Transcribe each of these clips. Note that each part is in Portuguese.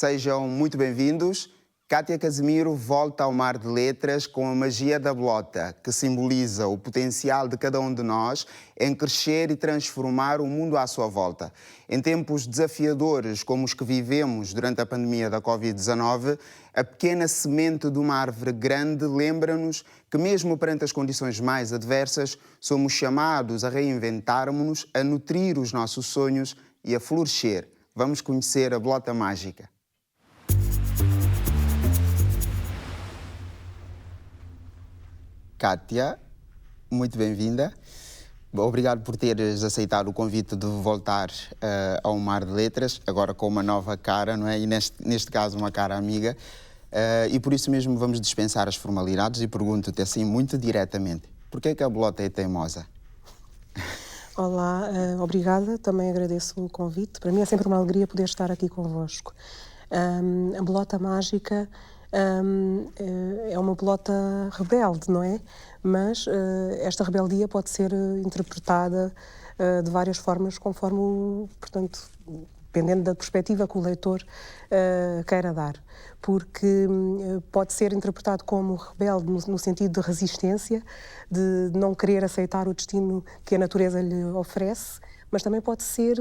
Sejam muito bem-vindos. Kátia Casimiro volta ao Mar de Letras com a magia da bolota, que simboliza o potencial de cada um de nós em crescer e transformar o mundo à sua volta. Em tempos desafiadores como os que vivemos durante a pandemia da Covid-19, a pequena semente de uma árvore grande lembra-nos que mesmo perante as condições mais adversas, somos chamados a reinventarmos-nos, a nutrir os nossos sonhos e a florescer. Vamos conhecer a bolota mágica. Kátia, muito bem-vinda. Obrigado por teres aceitado o convite de voltar ao Mar de Letras, agora com uma nova cara, não é? E neste caso uma cara amiga. E por isso mesmo vamos dispensar as formalidades e pergunto-te assim muito diretamente, porquê é que a bolota é teimosa? Olá, obrigada, também agradeço o convite. Para mim é sempre uma alegria poder estar aqui convosco. A bolota mágica é uma bolota rebelde, não é? Mas esta rebeldia pode ser interpretada de várias formas, conforme, portanto, dependendo da perspectiva que o leitor queira dar. Porque pode ser interpretado como rebelde no sentido de resistência, de não querer aceitar o destino que a natureza lhe oferece, mas também pode ser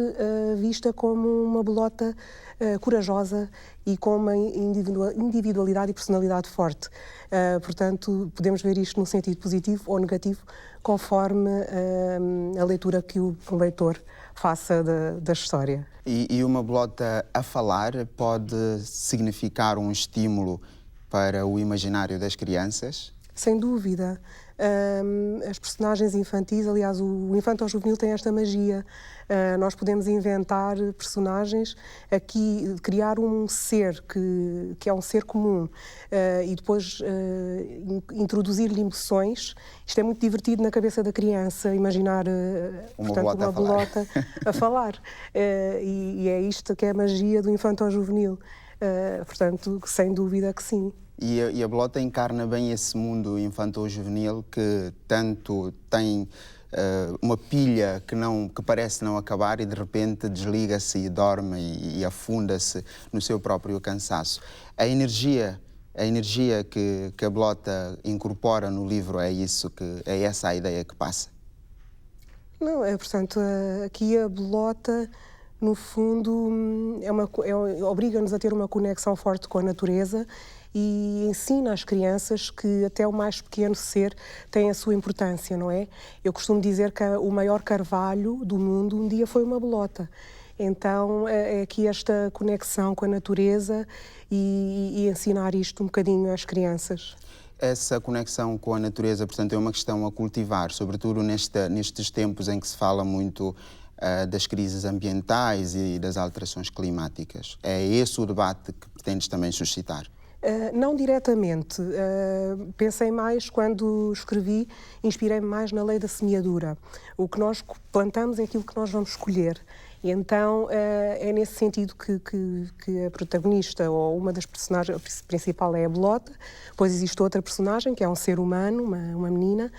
vista como uma bolota corajosa e com uma individualidade e personalidade forte. Portanto, podemos ver isto num sentido positivo ou negativo, conforme a leitura que o leitor faça da história. E uma bolota a falar pode significar um estímulo para o imaginário das crianças? Sem dúvida. As personagens infantis, aliás, o infanto-juvenil tem esta magia. Nós podemos inventar personagens, aqui criar um ser que é um ser comum e depois introduzir-lhe emoções. Isto é muito divertido na cabeça da criança, imaginar uma bolota a falar. E é isto que é a magia do infanto-juvenil. Portanto, sem dúvida que sim. E a bolota encarna bem esse mundo infantil-juvenil que tanto tem uma pilha que parece não acabar e de repente desliga-se e dorme e afunda-se no seu próprio cansaço. A energia que a bolota incorpora no livro é essa a ideia que passa? Não, portanto, aqui a bolota, no fundo, obriga-nos a ter uma conexão forte com a natureza e ensina às crianças que até o mais pequeno ser tem a sua importância, não é? Eu costumo dizer que o maior carvalho do mundo um dia foi uma bolota. Então é aqui esta conexão com a natureza e ensinar isto um bocadinho às crianças. Essa conexão com a natureza, portanto, é uma questão a cultivar, sobretudo nestes tempos em que se fala muito das crises ambientais e das alterações climáticas. É esse o debate que pretendes também suscitar? Não diretamente. Pensei mais, quando escrevi, inspirei-me mais na lei da semeadura. O que nós plantamos é aquilo que nós vamos colher. E então é nesse sentido que a protagonista, ou uma das personagens, a principal é a bolota, depois existe outra personagem, que é um ser humano, uma menina,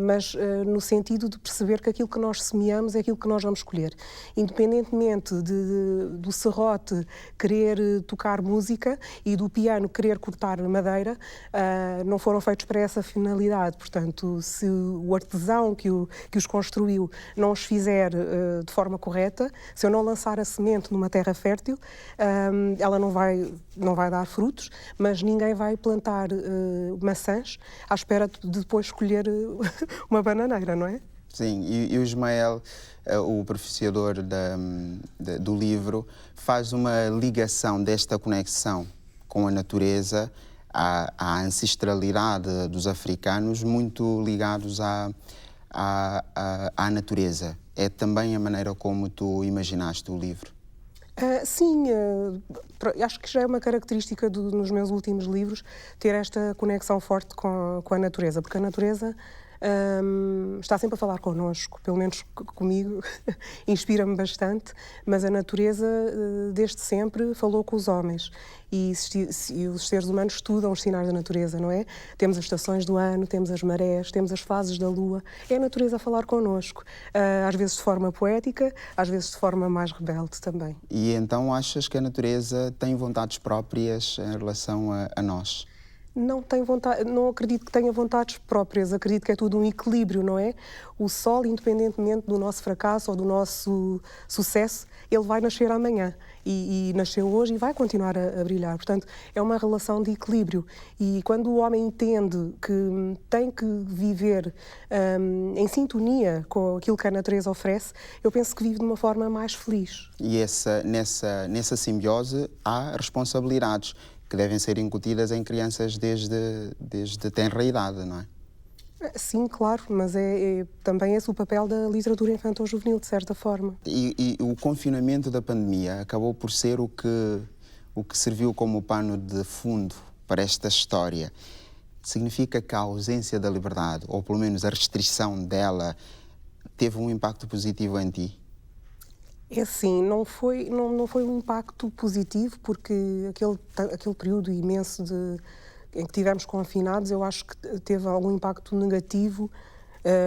mas no sentido de perceber que aquilo que nós semeamos é aquilo que nós vamos colher. Independentemente do serrote querer tocar música e do piano querer cortar madeira, não foram feitos para essa finalidade. Portanto, se o artesão que os construiu não os fizer de forma correta, se eu não lançar a semente numa terra fértil, ela não vai dar frutos, mas ninguém vai plantar maçãs à espera de depois escolher uma bananeira, não é? Sim, e o Ismael, o professor do livro, faz uma ligação desta conexão com a natureza, à ancestralidade dos africanos, muito ligados à natureza. É também a maneira como tu imaginaste o livro? Sim, acho que já é uma característica nos meus últimos livros ter esta conexão forte com a natureza, porque a natureza está sempre a falar connosco, pelo menos comigo, inspira-me bastante, mas a natureza, desde sempre, falou com os homens. E os seres humanos estudam os sinais da natureza, não é? Temos as estações do ano, temos as marés, temos as fases da lua. É a natureza a falar connosco, às vezes de forma poética, às vezes de forma mais rebelde também. E então achas que a natureza tem vontades próprias em relação a nós? Não tem vontade, não acredito que tenha vontades próprias, acredito que é tudo um equilíbrio, não é? O sol, independentemente do nosso fracasso ou do nosso sucesso, ele vai nascer amanhã e nasceu hoje e vai continuar a brilhar. Portanto, é uma relação de equilíbrio e quando o homem entende que tem que viver em sintonia com aquilo que a natureza oferece, eu penso que vive de uma forma mais feliz. E nessa simbiose há responsabilidades que devem ser incutidas em crianças desde tenra idade, não é? Sim, claro, mas também esse o papel da literatura infantil-juvenil, de certa forma. E o confinamento da pandemia acabou por ser o que serviu como pano de fundo para esta história. Significa que a ausência da liberdade, ou pelo menos a restrição dela, teve um impacto positivo em ti? É assim, não foi um impacto positivo, porque aquele período imenso em que estivemos confinados, eu acho que teve algum impacto negativo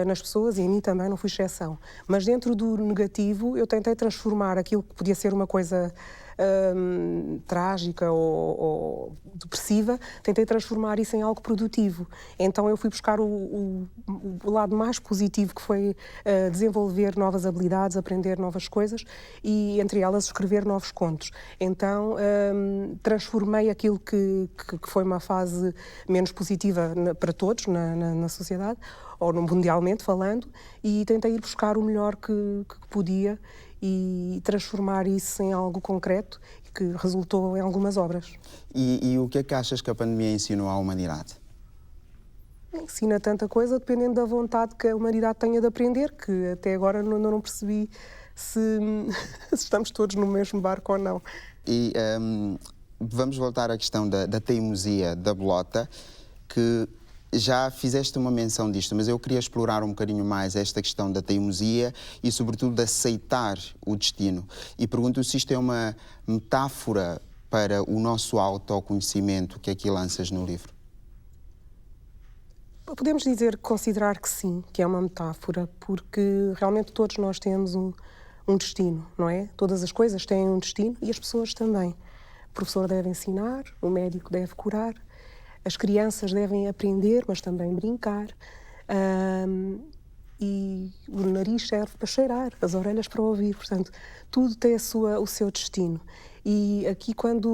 nas pessoas e em mim também, não fui exceção. Mas dentro do negativo, eu tentei transformar aquilo que podia ser uma coisa trágica ou depressiva, tentei transformar isso em algo produtivo. Então eu fui buscar o lado mais positivo, que foi desenvolver novas habilidades, aprender novas coisas e, entre elas, escrever novos contos. Então transformei aquilo que foi uma fase menos positiva para todos na sociedade, ou mundialmente falando, e tentei ir buscar o melhor que podia e transformar isso em algo concreto que resultou em algumas obras. E o que é que achas que a pandemia ensinou à humanidade? Ensina tanta coisa, dependendo da vontade que a humanidade tenha de aprender, que até agora não percebi se estamos todos no mesmo barco ou não. E vamos voltar à questão da teimosia da bolota, que já fizeste uma menção disto, mas eu queria explorar um bocadinho mais esta questão da teimosia e, sobretudo, de aceitar o destino. E pergunto se isto é uma metáfora para o nosso autoconhecimento que aqui lanças no livro. Podemos considerar que sim, que é uma metáfora, porque realmente todos nós temos um destino, não é? Todas as coisas têm um destino e as pessoas também. O professor deve ensinar, o médico deve curar, as crianças devem aprender, mas também brincar. E o nariz serve para cheirar, as orelhas para ouvir. Portanto, tudo tem o seu destino. E aqui, quando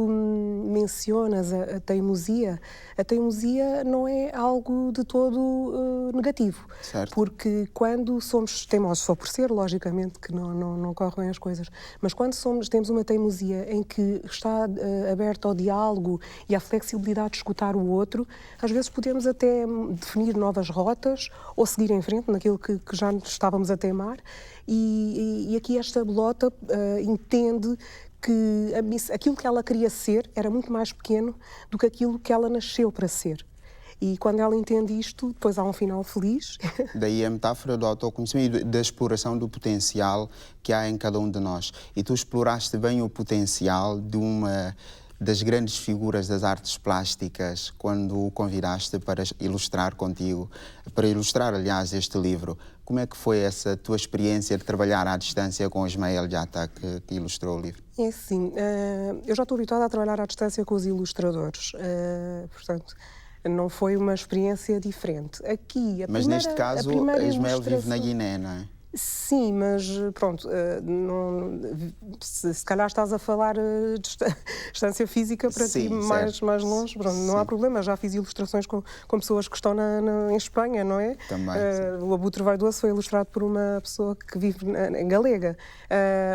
mencionas a teimosia não é algo de todo negativo. Certo. Porque quando somos teimosos, só por ser, logicamente, que não correm bem as coisas, mas quando temos uma teimosia em que está aberta ao diálogo e à flexibilidade de escutar o outro, às vezes podemos até definir novas rotas ou seguir em frente naquilo que já estávamos a teimar. E aqui esta bolota entende que aquilo que ela queria ser era muito mais pequeno do que aquilo que ela nasceu para ser. E quando ela entende isto, depois há um final feliz. Daí a metáfora do autoconhecimento e da exploração do potencial que há em cada um de nós. E tu exploraste bem o potencial de uma das grandes figuras das artes plásticas quando o convidaste para ilustrar contigo, para ilustrar, aliás, este livro. Como é que foi essa tua experiência de trabalhar à distância com o Ismael Yatta, que ilustrou o livro? É assim, eu já estou habituada a trabalhar à distância com os ilustradores, portanto, não foi uma experiência diferente. Aqui, mas neste caso, Ismael vive na Guiné, não é? Sim, mas pronto, se calhar estás a falar de distância física para Sim, ti mais longe, pronto, não há problema, já fiz ilustrações com pessoas que estão em Espanha, não é? Também. O Abutre Vaidoso foi ilustrado por uma pessoa que vive em Galega.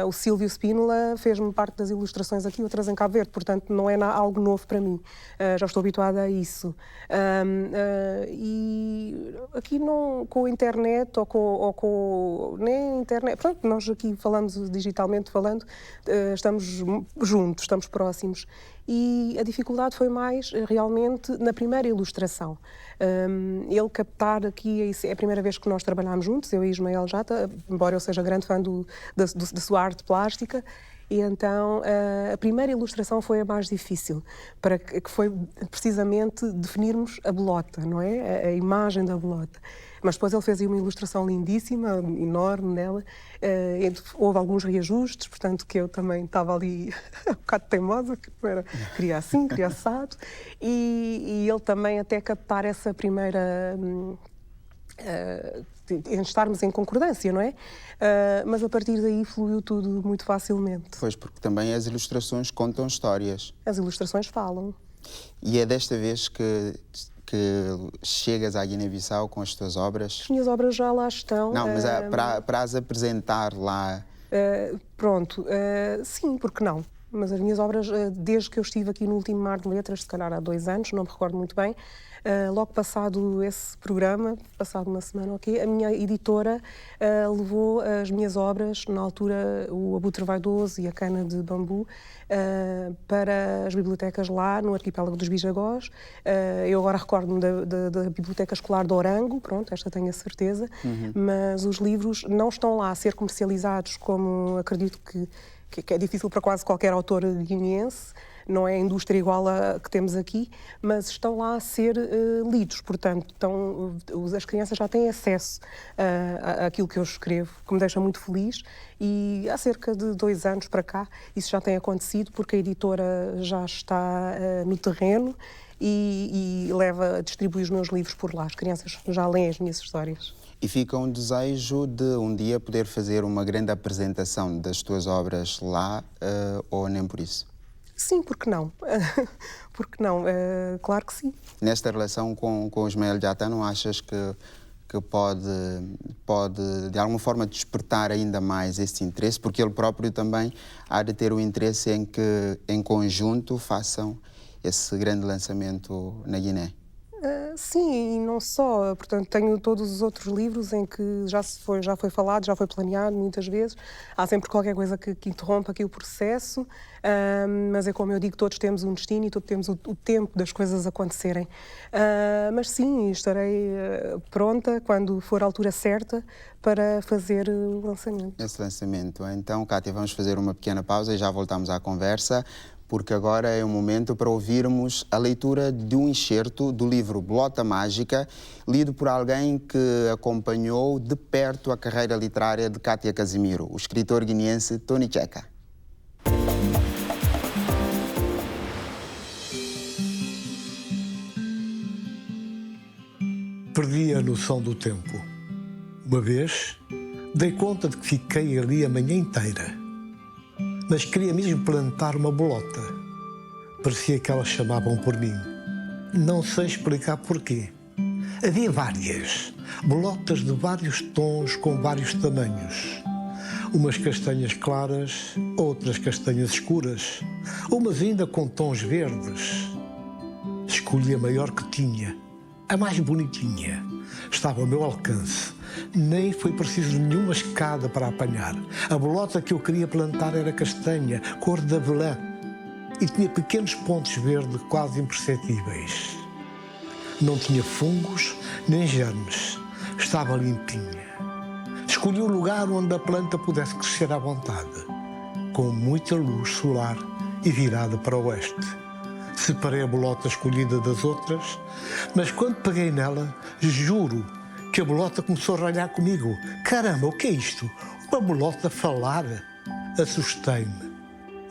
O Silvio Spínola fez-me parte das ilustrações aqui, outras em Cabo Verde, portanto não é algo novo para mim, já estou habituada a isso. E aqui com a internet ou com nem internet. Pronto, nós aqui falamos digitalmente falando, estamos juntos, estamos próximos. E a dificuldade foi mais realmente na primeira ilustração. Ele captar aqui, é a primeira vez que nós trabalhamos juntos, eu e Ismael Jata, embora eu seja grande fã da sua arte plástica. E então a primeira ilustração foi a mais difícil, que foi precisamente definirmos a bolota, não é? A imagem da bolota. Mas depois ele fez aí uma ilustração lindíssima, enorme nela. Houve alguns reajustes, portanto que eu também estava ali um bocado teimosa, que queria assim, queria assado. E ele também até captar essa primeira... em estarmos em concordância, não é? Mas a partir daí fluiu tudo muito facilmente. Pois, porque também as ilustrações contam histórias. As ilustrações falam. E é desta vez que chegas à Guiné-Bissau com as tuas obras? As minhas obras já lá estão. Não, mas para as apresentar lá... Pronto, sim, porque não? Mas as minhas obras, desde que eu estive aqui no último Mar de Letras, se calhar há 2 anos, não me recordo muito bem, logo passado esse programa, passado uma semana ou quê, a minha editora levou as minhas obras, na altura o Abutre Vaidoso e a Cana de Bambu, para as bibliotecas lá no arquipélago dos Bijagós. Eu agora recordo-me da Biblioteca Escolar de Orango, pronto, esta tenho a certeza, mas os livros não estão lá a ser comercializados como acredito que é difícil para quase qualquer autor guineense, não é a indústria igual a que temos aqui, mas estão lá a ser lidos, portanto, as crianças já têm acesso àquilo que eu escrevo, que me deixa muito feliz, e há cerca de 2 anos para cá isso já tem acontecido, porque a editora já está no terreno e distribui os meus livros por lá, as crianças já leem as minhas histórias. E fica um desejo de um dia poder fazer uma grande apresentação das tuas obras lá, ou nem por isso? Sim, porque não? Porque não? Claro que sim. Nesta relação com o Ismael Jata, não achas que pode de alguma forma despertar ainda mais esse interesse? Porque ele próprio também há de ter o interesse em que em conjunto façam esse grande lançamento na Guiné. Sim, e não só. Portanto, tenho todos os outros livros em que já foi falado, já foi planeado muitas vezes. Há sempre qualquer coisa que interrompa aqui o processo, mas é como eu digo, todos temos um destino e todos temos o tempo das coisas acontecerem. Mas sim, estarei pronta quando for a altura certa para fazer o lançamento. Esse lançamento. Então, Cátia, vamos fazer uma pequena pausa e já voltamos à conversa, porque agora é o momento para ouvirmos a leitura de um excerto do livro Bolota Mágica, lido por alguém que acompanhou de perto a carreira literária de Cátia Casimiro, o escritor guineense Tony Checa. Perdi a noção do tempo. Uma vez, dei conta de que fiquei ali a manhã inteira. Mas queria mesmo plantar uma bolota. Parecia que elas chamavam por mim. Não sei explicar porquê. Havia várias, bolotas de vários tons com vários tamanhos. Umas castanhas claras, outras castanhas escuras, umas ainda com tons verdes. Escolhi a maior que tinha, a mais bonitinha. Estava ao meu alcance. Nem foi preciso nenhuma escada para apanhar. A bolota que eu queria plantar era castanha, cor de avelã, e tinha pequenos pontos verdes quase imperceptíveis. Não tinha fungos nem germes. Estava limpinha. Escolhi um lugar onde a planta pudesse crescer à vontade, com muita luz solar e virada para o oeste. Separei a bolota escolhida das outras, mas quando peguei nela, juro que a bolota começou a ralhar comigo. Caramba, o que é isto? Uma bolota a falar? Assustei-me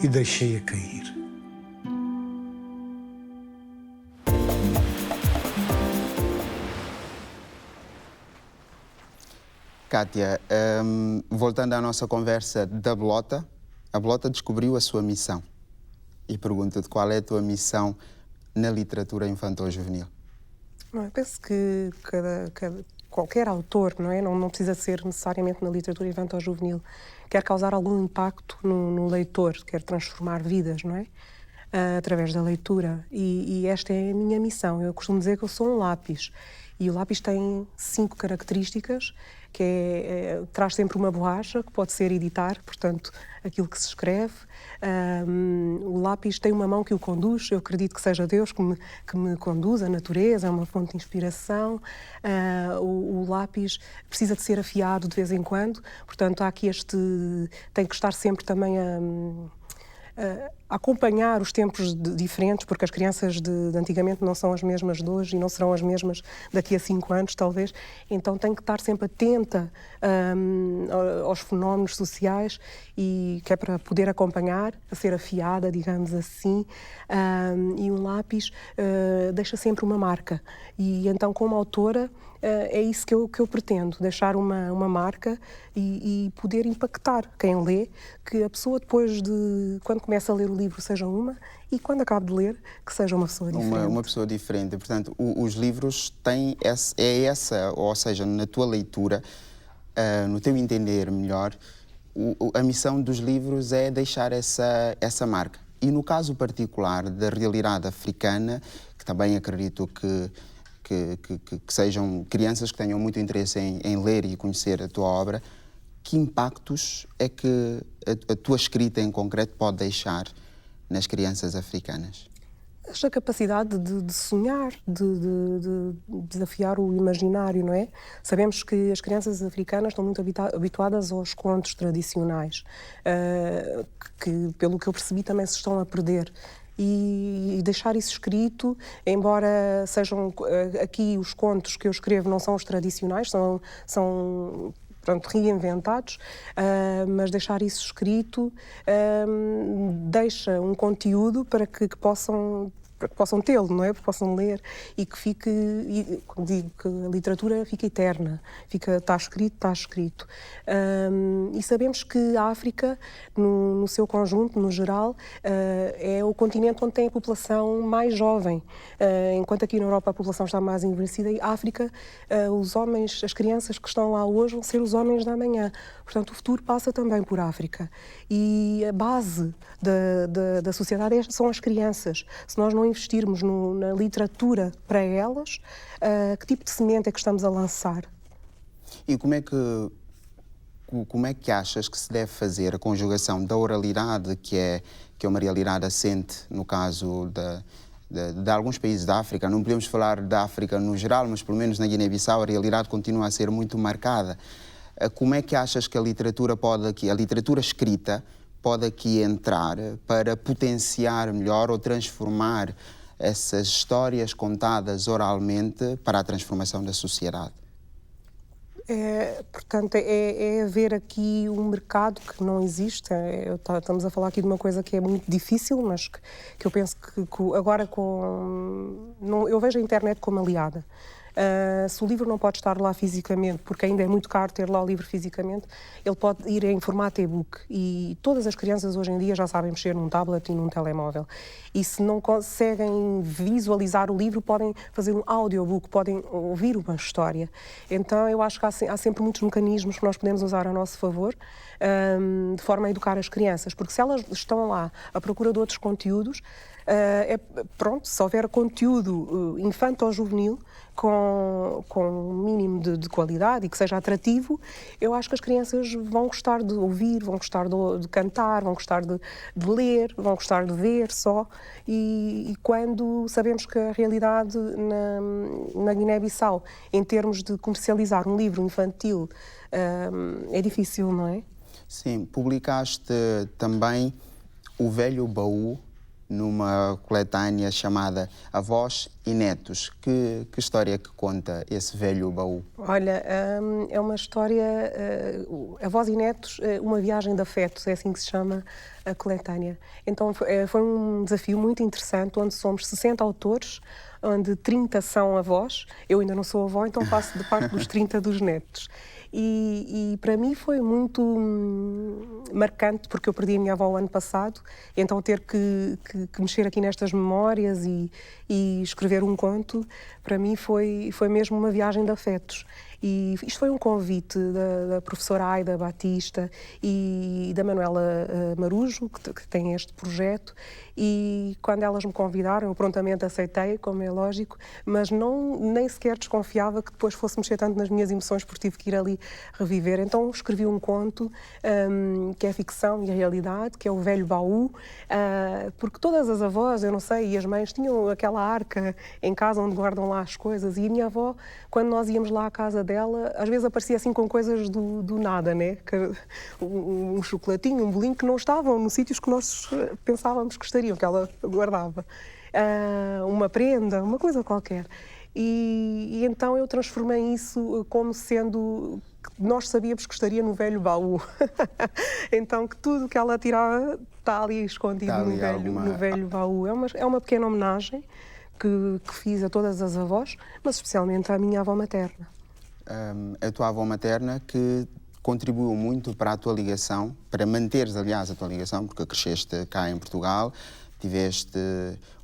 e deixei-a cair. Cátia, voltando à nossa conversa da bolota, a bolota descobriu a sua missão. E pergunto-te qual é a tua missão na literatura infantil-juvenil? Eu penso que qualquer autor, não é? Não precisa ser necessariamente na literatura infantil-juvenil, quer causar algum impacto no leitor, quer transformar vidas, não é? através da leitura. E esta é a minha missão. Eu costumo dizer que eu sou um lápis. E o lápis tem 5 características, que traz sempre uma borracha, que pode ser editar, portanto, aquilo que se escreve. O lápis tem uma mão que o conduz, eu acredito que seja Deus que me conduz, a natureza, é uma fonte de inspiração. O lápis precisa de ser afiado de vez em quando, portanto, há aqui tem que estar sempre também a acompanhar os tempos diferentes, porque as crianças de antigamente não são as mesmas de hoje e não serão as mesmas daqui a 5 anos, talvez. Então tem que estar sempre atenta aos fenómenos sociais, e que é para poder acompanhar, a ser afiada, digamos assim. E um lápis deixa sempre uma marca. E então, como autora, é isso que eu pretendo, deixar uma marca e poder impactar quem lê, que a pessoa depois quando começa a ler o livro, seja uma, e quando acabe de ler, que seja uma pessoa diferente. Uma pessoa diferente. Portanto, os livros têm ou seja, na tua leitura, no teu entender melhor, a missão dos livros é deixar essa marca. E no caso particular da realidade africana, que também acredito que sejam crianças que tenham muito interesse em ler e conhecer a tua obra, que impactos é que a tua escrita em concreto pode deixar nas crianças africanas? Esta capacidade de sonhar, de desafiar o imaginário, não é? Sabemos que as crianças africanas estão muito habituadas aos contos tradicionais, que, pelo que eu percebi, também se estão a perder. E deixar isso escrito, embora sejam aqui os contos que eu escrevo não são os tradicionais, são portanto, reinventados, mas deixar isso escrito deixa um conteúdo para que possam tê-lo, não é? Que possam ler e que fique, digo que a literatura fica eterna, está escrito. E sabemos que a África, no seu conjunto, no geral, é o continente onde tem a população mais jovem, enquanto aqui na Europa a população está mais envelhecida. E a África, os homens, as crianças que estão lá hoje vão ser os homens da amanhã. Portanto, o futuro passa também por África. E a base da sociedade são as crianças. Se nós não investirmos na literatura para elas, que tipo de semente é que estamos a lançar? E como é que achas que se deve fazer a conjugação da oralidade, que é uma realidade assente no caso de alguns países da África? Não podemos falar da África no geral, mas pelo menos na Guiné-Bissau a realidade continua a ser muito marcada. Como é que achas que a literatura escrita pode aqui entrar para potenciar melhor ou transformar essas histórias contadas oralmente para a transformação da sociedade? Portanto, é haver aqui um mercado que não existe. Estamos a falar aqui de uma coisa que é muito difícil, mas que eu penso que agora eu vejo a internet como aliada. Se o livro não pode estar lá fisicamente, porque ainda é muito caro ter lá o livro fisicamente, ele pode ir em formato e-book. E todas as crianças hoje em dia já sabem mexer num tablet e num telemóvel. E se não conseguem visualizar o livro, podem fazer um audiobook, podem ouvir uma história. Então eu acho que há sempre muitos mecanismos que nós podemos usar a nosso favor, de forma a educar as crianças. Porque se elas estão lá à procura de outros conteúdos, se houver conteúdo infanto ou juvenil com um mínimo de qualidade e que seja atrativo, eu acho que as crianças vão gostar de ouvir, vão gostar de cantar, vão gostar de ler, vão gostar de ver só. E quando sabemos que a realidade na Guiné-Bissau, em termos de comercializar um livro infantil, é difícil, não é? Sim, publicaste também O Velho Baú, numa coletânea chamada Avós e Netos. Que história que conta esse velho baú? Olha, é uma história, Avós e Netos, uma viagem de afetos, é assim que se chama a coletânea. Então foi um desafio muito interessante, onde somos 60 autores, onde 30 são avós. Eu ainda não sou avó, então faço de parte dos 30 dos netos. E para mim foi muito marcante, porque eu perdi a minha avó o ano passado, então ter que mexer aqui nestas memórias e escrever um conto, para mim foi mesmo uma viagem de afetos. E isto foi um convite da professora Aida Batista e da Manuela Marujo, que tem este projeto, e quando elas me convidaram, eu prontamente aceitei, como é lógico, mas nem sequer desconfiava que depois fosse mexer tanto nas minhas emoções, porque tive que ir ali reviver. Então escrevi um conto que é ficção e a realidade, que é o Velho Baú, porque todas as avós, eu não sei, e as mães tinham aquela arca em casa onde guardam lá as coisas, e a minha avó, quando nós íamos lá à casa dela, às vezes aparecia assim com coisas do nada, né? Um chocolatinho, um bolinho que não estavam nos sítios que nós pensávamos que estariam, que ela guardava. Uma prenda, uma coisa qualquer. E então eu transformei isso como sendo que nós sabíamos que estaria no velho baú. Então que tudo que ela tirava está ali escondido no velho baú. É uma pequena homenagem que fiz a todas as avós, mas especialmente à minha avó materna. A tua avó materna que contribuiu muito para a tua ligação, para manteres, aliás, a tua ligação, porque cresceste cá em Portugal, tiveste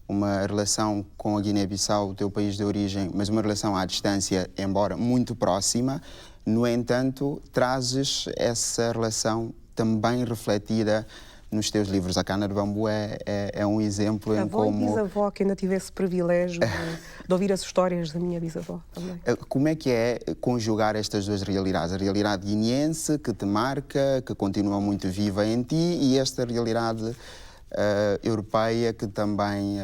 uma relação com a Guiné-Bissau, o teu país de origem, mas uma relação à distância, embora muito próxima. No entanto, trazes essa relação também refletida nos teus livros. A Cana de Bambu é um exemplo em como... A bisavó, que ainda tive esse privilégio de ouvir as histórias da minha bisavó também. Como é que é conjugar estas duas realidades? A realidade guineense, que te marca, que continua muito viva em ti, e esta realidade europeia que também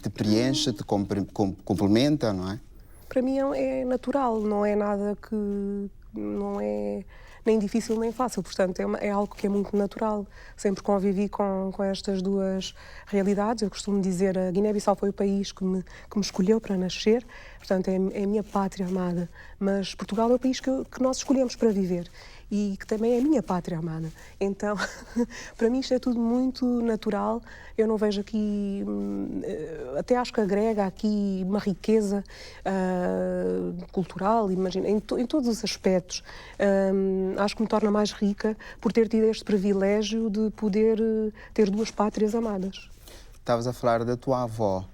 te preenche, te complementa, não é? Para mim é natural, não é nada que... não é nem difícil nem fácil, portanto é algo que é muito natural. Sempre convivi com estas duas realidades. Eu costumo dizer, a Guiné-Bissau foi o país que me escolheu para nascer, portanto é a minha pátria amada, mas Portugal é o país que nós escolhemos para viver e que também é a minha pátria amada. Então, para mim isto é tudo muito natural. Eu não vejo aqui, até acho que agrega aqui uma riqueza cultural, imagina, em todos os aspectos. Acho que me torna mais rica por ter tido este privilégio de poder ter duas pátrias amadas. Estavas a falar da tua avó.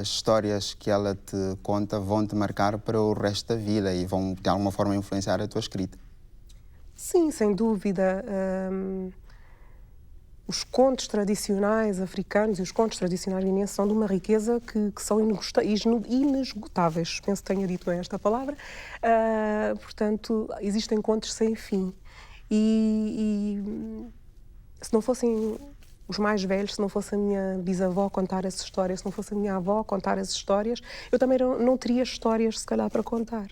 As histórias que ela te conta vão-te marcar para o resto da vida e vão, de alguma forma, influenciar a tua escrita. Sim, sem dúvida. Os contos tradicionais africanos e os contos tradicionais guineenses são de uma riqueza que são inesgotáveis. Penso que tenha dito bem esta palavra. Portanto, existem contos sem fim. E se não fossem os mais velhos, se não fosse a minha bisavó contar essas histórias, se não fosse a minha avó contar essas histórias, eu também não teria histórias, se calhar, para contar.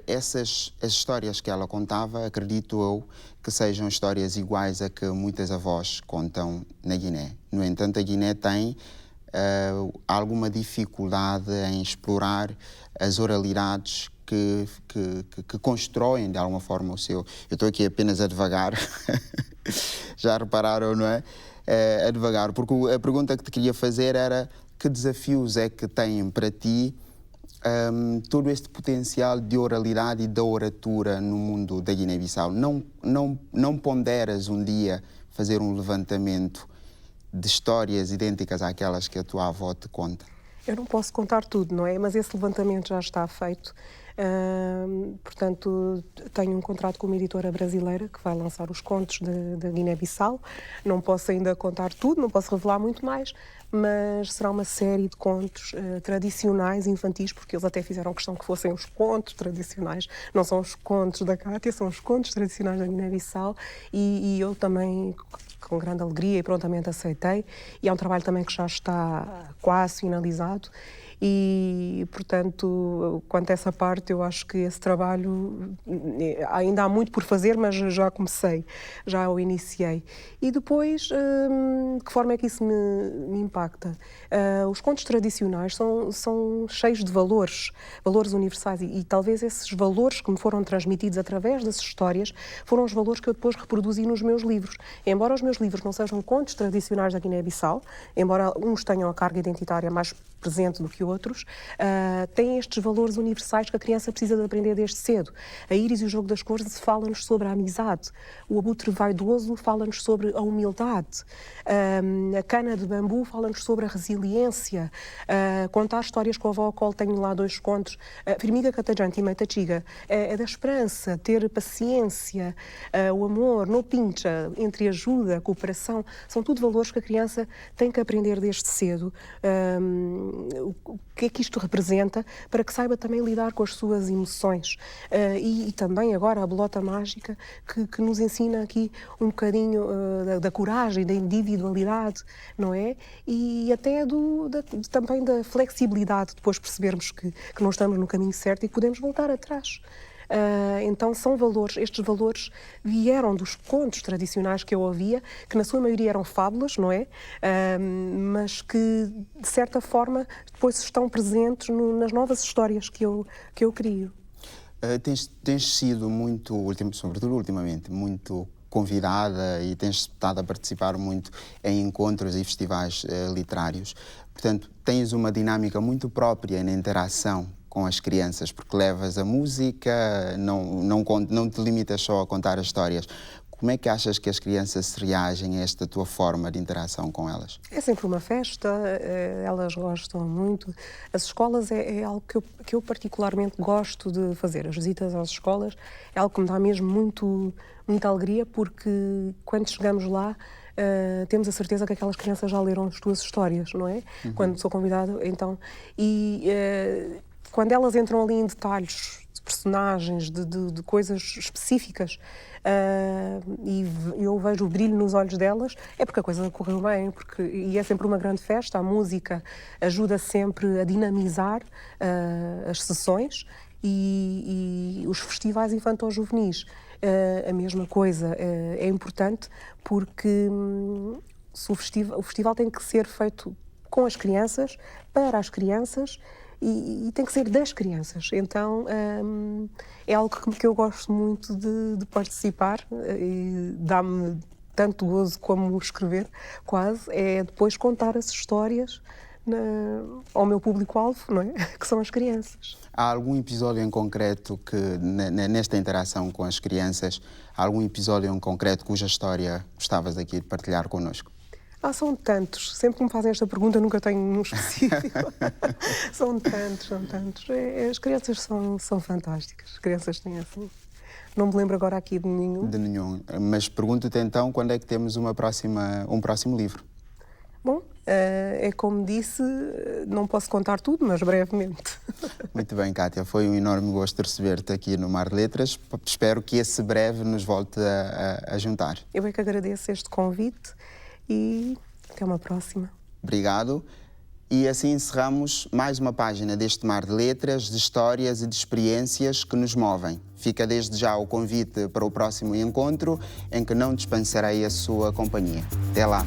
As histórias que ela contava, acredito eu, que sejam histórias iguais a que muitas avós contam na Guiné. No entanto, a Guiné tem alguma dificuldade em explorar as oralidades que constroem, de alguma forma, o seu... Eu estou aqui apenas a devagar, já repararam, não é? A devagar, porque a pergunta que te queria fazer era que desafios é que têm para ti todo este potencial de oralidade e da oratura no mundo da Guiné-Bissau. Não ponderas um dia fazer um levantamento de histórias idênticas àquelas que a tua avó te conta? Eu não posso contar tudo, não é? Mas esse levantamento já está feito. Portanto, tenho um contrato com uma editora brasileira que vai lançar os contos da Guiné-Bissau. Não posso ainda contar tudo, não posso revelar muito mais, mas será uma série de contos tradicionais, infantis, porque eles até fizeram questão que fossem os contos tradicionais. Não são os contos da Cátia, são os contos tradicionais da Guiné-Bissau, e eu também, com grande alegria e prontamente aceitei, e é um trabalho também que já está quase finalizado. E, portanto, quanto a essa parte, eu acho que esse trabalho ainda há muito por fazer, mas já comecei, já o iniciei. E depois, de que forma é que isso me impacta? Os contos tradicionais são cheios de valores universais, e talvez esses valores que me foram transmitidos através das histórias foram os valores que eu depois reproduzi nos meus livros. Embora os meus livros não sejam contos tradicionais da Guiné-Bissau, embora uns tenham a carga identitária mais presente do que outros, têm estes valores universais que a criança precisa de aprender desde cedo. A Íris e o Jogo das Cores fala-nos sobre a amizade. O Abutre Vaidoso fala-nos sobre a humildade. A Cana de Bambu fala-nos sobre a resiliência. Contar histórias com a avó ao colo, tenho lá 2 contos. Firmiga Catajante e Metachiga é da esperança, ter paciência, o amor, no pincha, entre ajuda, cooperação, são tudo valores que a criança tem que aprender desde cedo. O que é que isto representa para que saiba também lidar com as suas emoções. E também agora a Bolota Mágica que nos ensina aqui um bocadinho da coragem, da individualidade, não é? E até também da flexibilidade, depois percebermos que não estamos no caminho certo e que podemos voltar atrás. Então são valores, estes valores vieram dos contos tradicionais que eu ouvia, que na sua maioria eram fábulas, não é? Mas que de certa forma depois estão presentes nas novas histórias que eu crio. Tens sido muito, sobretudo ultimamente, muito convidada e tens estado a participar muito em encontros e festivais literários. Portanto, tens uma dinâmica muito própria na interação com as crianças, porque levas a música, não te limitas só a contar as histórias. Como é que achas que as crianças reagem a esta tua forma de interação com elas? É sempre uma festa, elas gostam muito. As escolas é algo que eu particularmente gosto de fazer. As visitas às escolas é algo que me dá mesmo muita alegria, porque quando chegamos lá, temos a certeza que aquelas crianças já leram as tuas histórias, não é? Uhum. Quando sou convidada, então... Quando elas entram ali em detalhes de personagens, de coisas específicas, e eu vejo o brilho nos olhos delas, é porque a coisa correu bem, e é sempre uma grande festa. A música ajuda sempre a dinamizar as sessões, e os festivais infanto-juvenis, a mesma coisa. É importante porque o festival tem que ser feito com as crianças, para as crianças, e tem que ser das crianças. Então é algo que eu gosto muito de participar, e dá-me tanto gozo como escrever, quase, é depois contar as histórias ao meu público-alvo, não é? Que são as crianças. Há algum episódio em concreto que, nesta interação com as crianças, há algum episódio em concreto cuja história gostavas aqui de partilhar connosco? São tantos. Sempre que me fazem esta pergunta, nunca tenho um específico. São tantos. As crianças são fantásticas. As crianças têm assim... Não me lembro agora aqui de nenhum. De nenhum. Mas pergunto-te então, quando é que temos um próximo livro? Bom, é como disse, não posso contar tudo, mas brevemente. Muito bem, Cátia. Foi um enorme gosto receber-te aqui no Mar de Letras. Espero que esse breve nos volte a juntar. Eu é que agradeço este convite. E até uma próxima. Obrigado. E assim encerramos mais uma página deste Mar de Letras, de histórias e de experiências que nos movem. Fica desde já o convite para o próximo encontro, em que não dispensarei a sua companhia. Até lá.